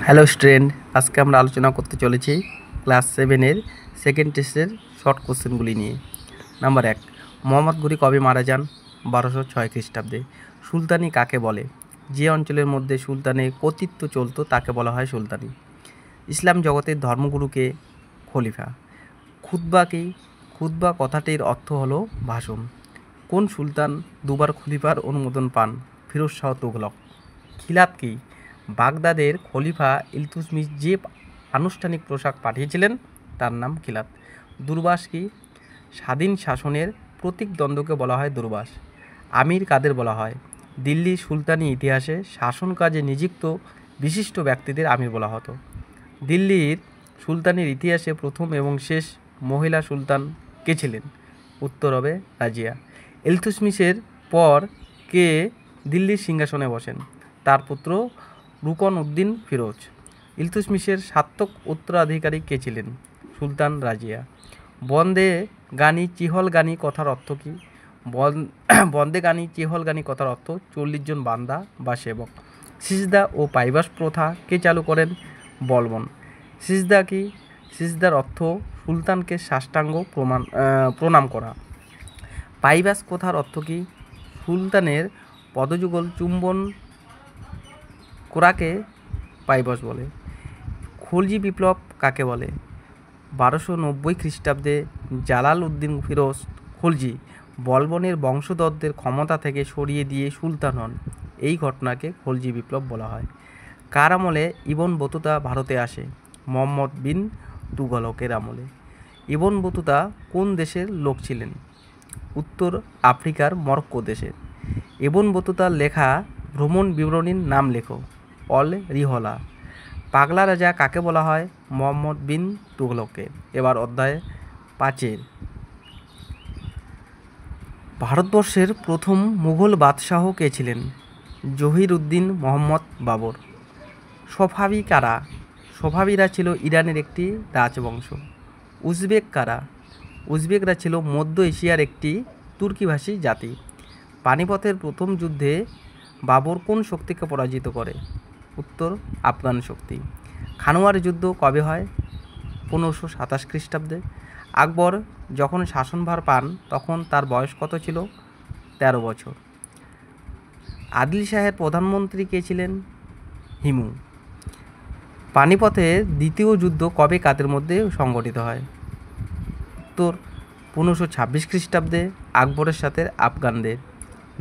Hello student, আজকে আমরা আলোচনা করতে চলেছি ক্লাস 7-এর সেকেন্ড টেস্টের শর্ট কোশ্চেনগুলি নিয়ে। নাম্বার 1, মোহাম্মদ ঘুরি কবে মারা যান? 1206 খ্রিস্টাব্দে। সুলতানি কাকে বলে? যে অঞ্চলের মধ্যে সুলতানের কর্তৃত্ব চলত তাকে বলা হয় সুলতানি। ইসলাম জগতের ধর্মগুরুকে খলিফা। খুতবা কি? খুতবা কথাটির অর্থ হলো ভাষণ। কোন সুলতান দুবার খলিফার অনুমোদন পান? ফিরোজ শাহ তুগলক। খিলাত কি? বাগদাদের খলিফা ইলতুৎমিশ যে আনুষ্ঠানিক পোশাক পাঠিয়েছিলেন তার নাম খিলাত। দূর্বাস কি? স্বাধীন শাসনের প্রতীকদ্বন্দ্বকে বলা হয় দূর্বাস। আমির কাদের বলা হয়? দিল্লি সুলতানি ইতিহাসে শাসন কাজে নিযুক্ত বিশিষ্ট ব্যক্তিদের আমির বলা হতো। দিল্লির সুলতানির ইতিহাসে প্রথম এবং শেষ মহিলা সুলতান কে ছিলেন? উত্তর হবে রাজিয়া। ইলতুৎমিশের পর কে দিল্লির সিংহাসনে বসেন? তার পুত্র রুকন উদ্দিন ফিরোজ। ইলতুৎমিশের সার্থক উত্তরাধিকারী কে ছিলেন? সুলতান রাজিয়া। বন্দে গানি চিহল গানি কথার অর্থ কী? বন্দে গানি চিহল গানি কথার অর্থ 40 জন বান্দা বা সেবক। সিজদা ও পাইবাস প্রথা কে চালু করেন? বলবন। সিজদা কি? সিজদার অর্থ সুলতানকে সাষ্টাঙ্গ প্রণাম করা। পাইবাস কথার অর্থ কী? সুলতানের পদযুগল চুম্বন কোরাকে পাইবাস বলে। খলজি বিপ্লব কাকে বলে? 1290 খ্রিস্টাব্দে জালাল উদ্দিন ফিরোজ খলজি বলবনের বংশধরদের ক্ষমতা থেকে সরিয়ে দিয়ে সুলতান হন। এই ঘটনাকে খলজি বিপ্লব বলা হয়। কার আমলে ইবন বতুতা ভারতে আসে? মোহাম্মদ বিন তুগলকের আমলে। ইবন বতুতা কোন দেশের লোক ছিলেন? উত্তর আফ্রিকার মরক্কো দেশের। ইবন বতুতার লেখা ভ্রমণ বিবরণীর নাম লেখো। অল রিহলা। পাগলা রাজা কাকে বলা হয়? মোহাম্মদ বিন তুগলককে। এবার অধ্যায় 5 ভারতবর্ষের প্রথম মুঘল বাদশাহ কে ছিলেন? জহির উদ্দিন মোহাম্মদ বাবর। সফাবি কারা? সফাবিরা ছিল ইরানের একটি রাজবংশ। উজবেক কারা? উজবেকরা ছিল মধ্য এশিয়ার একটি তুর্কিভাষী জাতি। পানিপথের প্রথম যুদ্ধে বাবর কোন শক্তিকে পরাজিত করে? উত্তর আফগান শক্তি। খানোয়ার যুদ্ধ কবে হয়? 1527 খ্রিস্টাব্দে। আকবর যখন শাসনভার পান তখন তার বয়স কত ছিল? 13 বছর। আদিল শাহের প্রধানমন্ত্রী কে ছিলেন? হিমু। পানিপথের দ্বিতীয় যুদ্ধ কবে কাদের মধ্যে সংঘটিত হয়? উত্তর 1526 খ্রিস্টাব্দে আকবরের সাথে আফগানদের।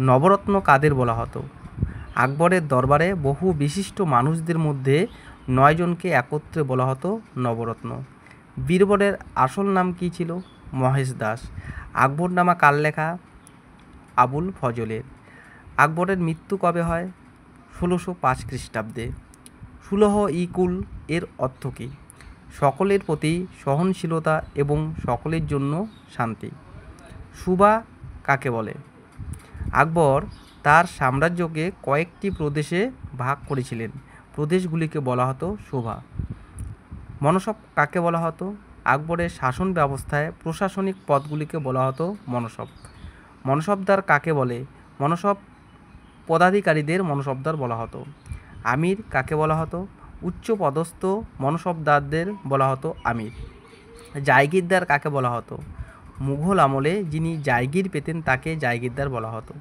নবরত্ন কাদের বলা হতো? আকবরের দরবারে বহু বিশিষ্ট মানুষদের মধ্যে 9 জনকে একত্রে বলা হতো নবরত্ন। বীরবরের আসল নাম কী ছিল? মহেশ দাস। আকবরনামা কার লেখা? আবুল ফজলের। আকবরের মৃত্যু কবে হয়? 1605 খ্রিস্টাব্দে। সুলহ-ই-কুল এর অর্থ কী? সকলের প্রতি সহনশীলতা এবং সকলের জন্য শান্তি। সুবা কাকে বলে? আকবর তার সাম্রাজ্যকে কয়েকটি প্রদেশে ভাগ করেছিলেন। প্রদেশগুলিকে বলা হতো সুবা। মনসব কাকে বলা হতো? আকবরের শাসন ব্যবস্থায় প্রশাসনিক পদগুলিকে বলা হতো মনসব। মনসবদার কাকে বলে? মনসব পদাধিকারীদের মনসবদার বলা হতো। আমির কাকে বলা হতো? উচ্চ পদস্থ মনসবদারদের বলা হতো আমির। জায়গিরদার কাকে বলা হতো? মুঘল আমলে যিনি জায়গির পেতেন তাকে জায়গিরদার বলা হতো।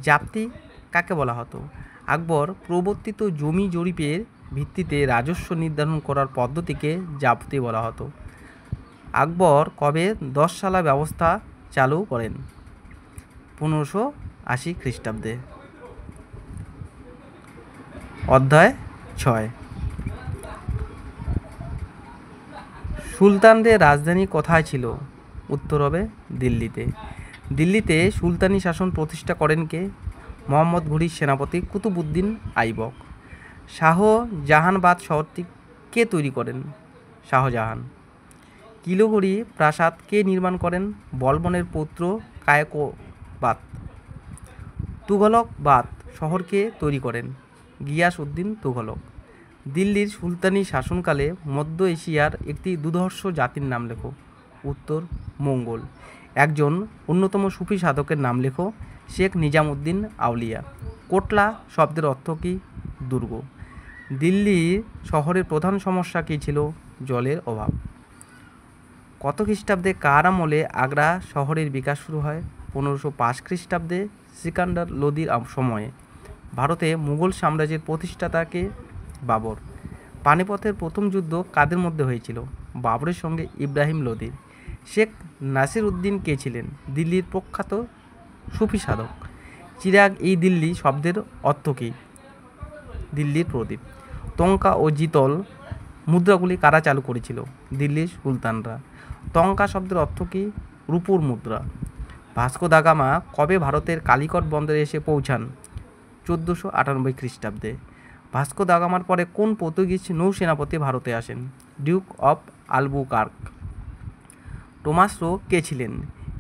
জাপ্তি কাকে বলা হতো? আকবর প্রবর্তিত জমি জরিপের ভিত্তিতে রাজস্ব নির্ধারণ করার পদ্ধতিকে জাপ্তি বলা হতো। আকবর কবে 10 সালা ব্যবস্থা চালু করেন? 1580 খ্রিস্টাব্দে। অধ্যায় 6 সুলতানদের রাজধানী কোথায় ছিল? উত্তর হবে দিল্লিতে। দিল্লিতে সুলতানি শাসন প্রতিষ্ঠা করেন কে? মোহাম্মদ ঘুরির সেনাপতি কুতুবউদ্দিন আইবক। শাহজাহানবাদ শহরটি কে তৈরি করেন? শাহজাহান। কিলোঘড়ি প্রাসাদ কে নির্মাণ করেন? বলবনের পুত্র কায়কবাদ। তুঘলকবাদ শহরকে তৈরি করেন? গিয়াস উদ্দিন তুঘলক। দিল্লির সুলতানি শাসনকালে মধ্য এশিয়ার একটি দুর্ধর্ষ জাতির নাম লেখো। উত্তর মঙ্গল। একজন অন্যতম সুফি সাধকের নাম লেখো। শেখ নিজামউদ্দিন আউলিয়া। কোটলা শব্দের অর্থ কী? দুর্গ। দিল্লি শহরের প্রধান সমস্যা কী ছিল? জলের অভাব। কত খ্রিস্টাব্দে কার আমলে আগ্রা শহরের বিকাশ শুরু হয়? 1505 খ্রিস্টাব্দে সিকান্দার লোদির সময়ে। ভারতে মুঘল সাম্রাজ্যের প্রতিষ্ঠাতাকে বাবর। পানিপথের প্রথম যুদ্ধ কাদের মধ্যে হয়েছিল? বাবরের সঙ্গে ইব্রাহিম লোদির। শেখ নাসির উদ্দিন কে ছিলেন? দিল্লির প্রখ্যাত সুফি সাধক। চিরাগ ই দিল্লি শব্দের অর্থ কী? দিল্লির প্রদীপ। টঙ্কা ও জিতল মুদ্রাগুলি কারা চালু করেছিল? দিল্লির সুলতানরা। টঙ্কা শব্দের অর্থ কী? রূপোর মুদ্রা। ভাস্কো দা গামা কবে ভারতের কালিকট বন্দরে এসে পৌঁছান? 1498 খ্রিস্টাব্দে। ভাস্কো দা গামার পরে কোন পর্তুগিজ নৌসেনাপতি ভারতে আসেন? Duke of Albuquerque. Thomas Roe কে ছিলেন?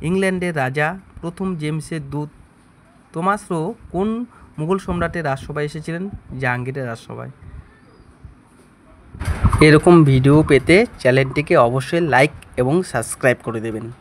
ইংল্যান্ডের রাজা, প্রথম জেমসের দূত। টমাস রো কোন মুঘল সম্রাটের রাজসভায় এসেছিলেন? জাহাঙ্গীরের রাজসভায়। এরকম ভিডিও পেতে চ্যানেলটিকে অবশ্যই লাইক এবং সাবস্ক্রাইব করে দেবেন।